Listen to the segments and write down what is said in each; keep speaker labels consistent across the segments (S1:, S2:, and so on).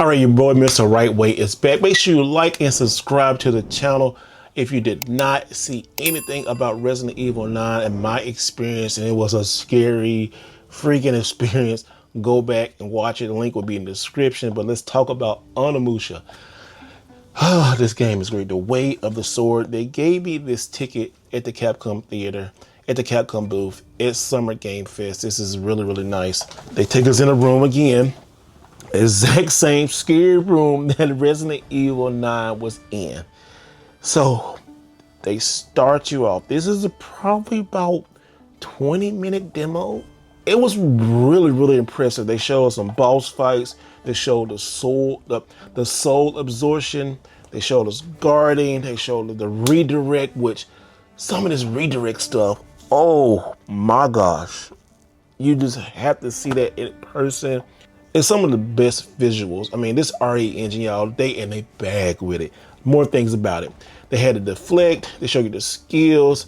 S1: All right, your boy Mr. Right Way is back. Make sure you like and subscribe to the channel. If you did not see anything about Resident Evil 9 and my experience, and it was a scary, freaking experience, go back and watch it. The link will be in the description. But let's talk about Onimusha. This game is great. The Weight of the Sword. They gave me this ticket at the Capcom theater, at the Capcom booth. It's Summer Game Fest. This is really, really nice. They take us in a room again. Exact same scary room that Resident Evil 9 was in. So they start you off. This is probably about 20-minute demo. It was really, really impressive. They showed some boss fights. They showed the soul absorption. They showed us guarding. They showed the redirect, which some of this redirect stuff, oh my gosh. You just have to see that in person. It's some of the best visuals. I mean, this RE engine, y'all, they in a bag with it. More things about it. They had to deflect. They show you the skills.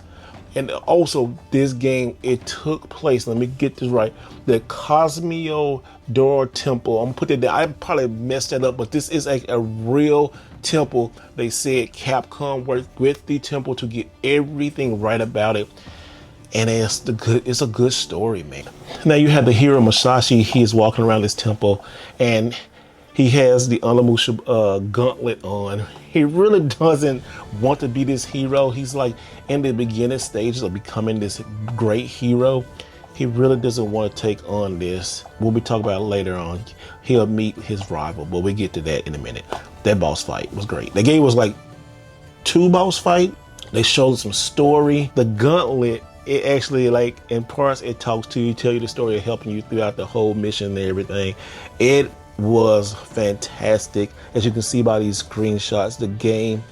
S1: And also, this game, it took place, let me get this right, the Cosmio Door Temple. I'm gonna put that down. I probably messed that up, but this is a real temple. They said Capcom worked with the temple to get everything right about it. And it's a good story, man. Now you have the hero Musashi. He is walking around this temple and he has the Onimusha gauntlet on. He really doesn't want to be this hero. He's like in the beginning stages of becoming this great hero. He really doesn't want to take on this. We'll be talking about it later on. He'll meet his rival, but we'll get to that in a minute. That boss fight was great. The game was like 2 boss fight. They showed some story. The gauntlet, it actually, like, in parts, it talks to you, tell you the story of helping you throughout the whole mission and everything. It was fantastic. As you can see by these screenshots, the game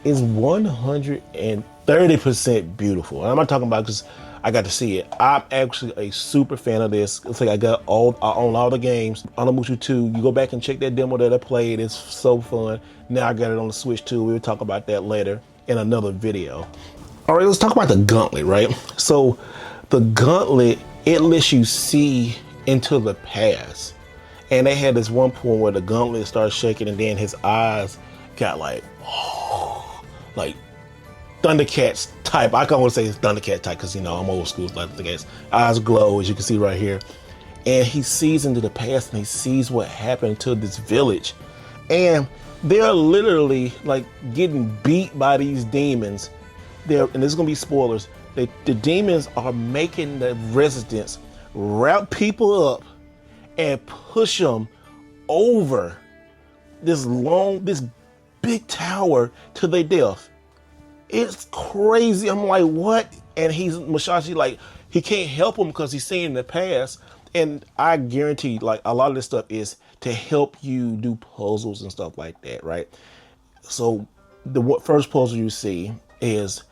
S1: is 130% beautiful. And I'm not talking about because I got to see it. I'm actually a super fan of this. It's like I own all the games. Onimusha 2, you go back and check that demo that I played. It's so fun. Now I got it on the Switch too. We'll talk about that later in another video. All right, let's talk about the gauntlet, right? So the gauntlet, it lets you see into the past. And they had this one point where the gauntlet started shaking and then his eyes got like Thundercats type. I can only say it's Thundercat type because, you know, I'm old school. Like Thundercats. Eyes glow, as you can see right here. And he sees into the past and he sees what happened to this village. And they're literally like getting beat by these demons. And this is gonna be spoilers. The demons are making the residents wrap people up and push them over this big tower to their death. It's crazy. I'm like, what? And Musashi, like, he can't help him because he's seen in the past. And I guarantee, like, a lot of this stuff is to help you do puzzles and stuff like that, right? So the first puzzle you see is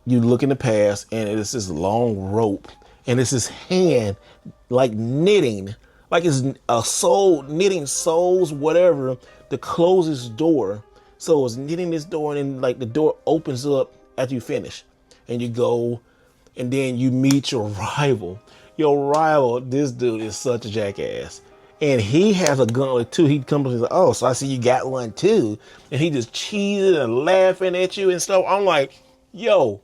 S1: you look in the past and it's this long rope and it's his hand like knitting, like it's a soul, knitting souls, whatever, to close his door. So it's knitting this door and then like the door opens up after you finish and you go and then you meet your rival. Your rival, this dude is such a jackass. And he has a gauntlet too. He comes and says, oh, so I see you got one too. And he just cheesing and laughing at you and stuff. I'm like, yo,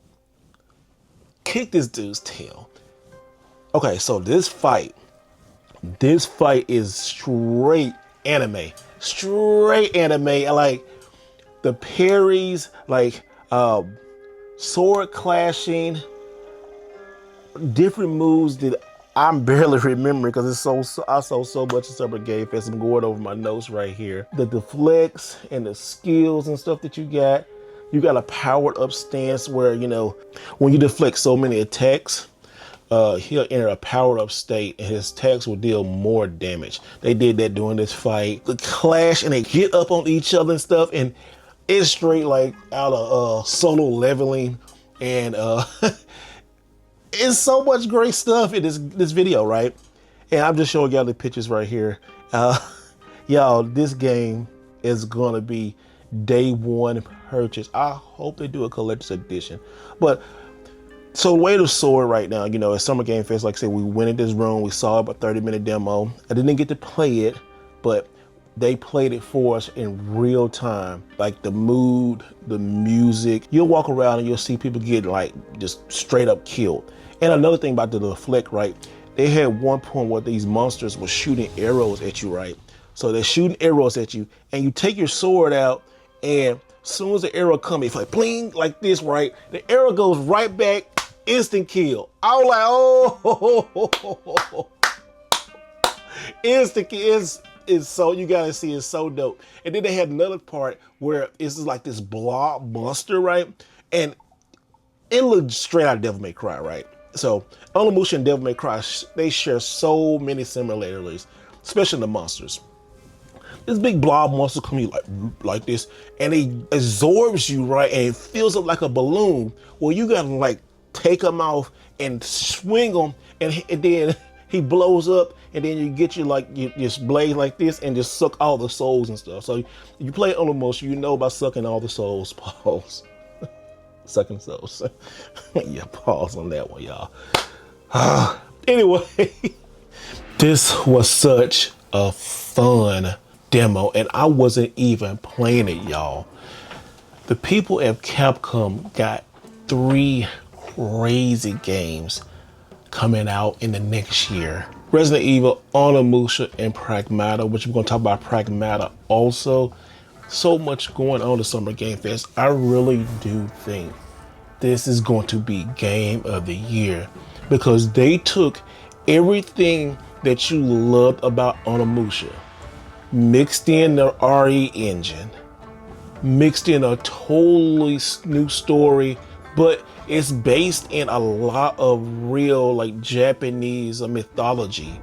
S1: kick this dude's tail. Okay, so this fight is straight anime. Straight anime. Like the parries, like sword clashing, different moves that I'm barely remembering because I saw so much in Summer Game Fest. I'm going over my notes right here. The deflects and the skills and stuff that you got. You got a powered up stance where, you know, when you deflect so many attacks, he'll enter a powered up state and his attacks will deal more damage. They did that during this fight. The clash and they get up on each other and stuff, and it's straight like out of solo leveling, and it's so much great stuff in this video, right? And I'm just showing y'all the pictures right here. Y'all, this game is gonna be day one purchase. I hope they do a collector's edition. But so Weight of Sword right now, you know, at Summer Game Fest, like I said, we went in this room, we saw about a 30-minute demo. I didn't get to play it, but they played it for us in real time. Like the mood, the music. You'll walk around and you'll see people get like just straight up killed. And another thing about the flick, right? They had one point where these monsters were shooting arrows at you, right? So they're shooting arrows at you, and you take your sword out, and as soon as the arrow comes, it's like bling, like this, right? The arrow goes right back, instant kill. I was like, oh, instant kill. It's so, you gotta see, it's so dope. And then they had another part where it's like this blob monster, right? And it looked straight out of Devil May Cry, right? So Onimusha and Devil May Cry, they share so many similarities, especially the monsters. This big blob monster comes like this, and it absorbs you, right? And it fills up like a balloon. Well, you gotta like take him off and swing him, and then he blows up, and then you get your blade like this and just suck all the souls and stuff. So you play Onimusha, you know about sucking all the souls. Pause. Sucking souls. Yeah, pause on that one, y'all. Anyway, this was such a fun demo, and I wasn't even playing it, y'all. The people at Capcom got 3 crazy games coming out in the next year. Resident Evil, Onimusha, and Pragmata, which we're going to talk about Pragmata also. So much going on the Summer Game Fest. I really do think this is going to be Game of the Year, because they took everything that you loved about Onimusha, mixed in the RE engine, mixed in a totally new story, but it's based in a lot of real like Japanese mythology,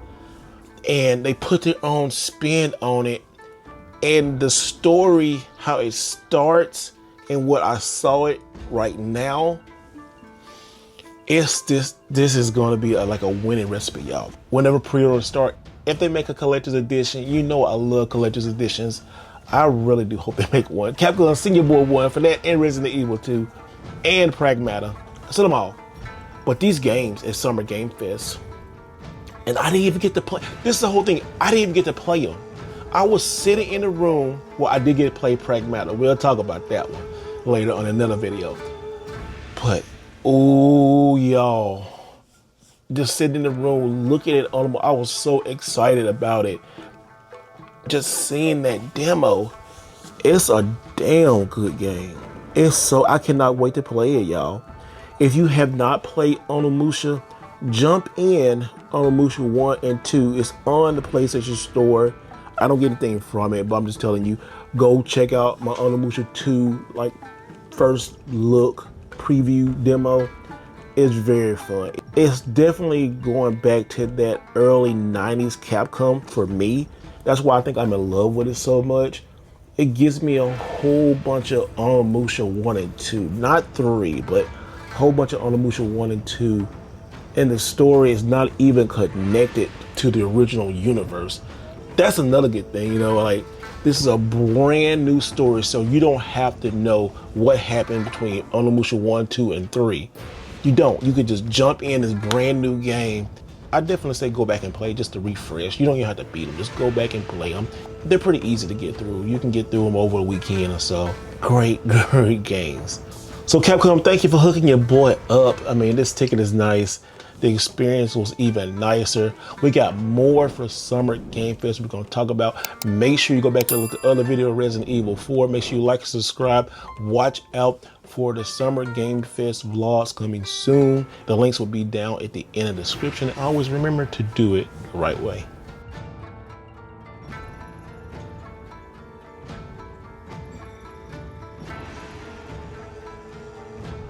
S1: and they put their own spin on it. And the story, how it starts and what I saw it right now, it's this is going to be like a winning recipe, y'all. Whenever pre-orders start, if they make a collector's edition, you know I love collector's editions. I really do hope they make one. Capcom Senior Board 1 for that, and Resident Evil 2, and Pragmata. I said them all. But these games at Summer Game Fest, and I didn't even get to play. This is the whole thing. I didn't even get to play them. I was sitting in the room where I did get to play Pragmata. We'll talk about that one later on another video. But, oh, y'all, just sitting in the room looking at it, I was so excited about it. Just seeing that demo, it's a damn good game. I cannot wait to play it, y'all. If you have not played Onimusha, jump in Onimusha 1 and 2. It's on the PlayStation Store. I don't get anything from it, but I'm just telling you, go check out my Onimusha 2 like first look preview demo. It's very fun. It's definitely going back to that early 90s Capcom for me. That's why I think I'm in love with it so much. It gives me a whole bunch of Onimusha 1 and 2. Not 3, but a whole bunch of Onimusha 1 and 2. And the story is not even connected to the original universe. That's another good thing, you know, like this is a brand new story, so you don't have to know what happened between Onimusha 1, 2, and 3. You don't. You could just jump in this brand new game. I definitely say go back and play just to refresh. You don't even have to beat them. Just go back and play them. They're pretty easy to get through. You can get through them over a weekend or so. Great, great games. So Capcom, thank you for hooking your boy up. I mean, this ticket is nice. The experience was even nicer. We got more for Summer Game Fest we're going to talk about. Make sure you go back and look at the other video, Resident Evil 4. Make sure you like and subscribe. Watch out for the Summer Game Fest vlogs coming soon. The links will be down at the end of the description. Always remember to do it the right way.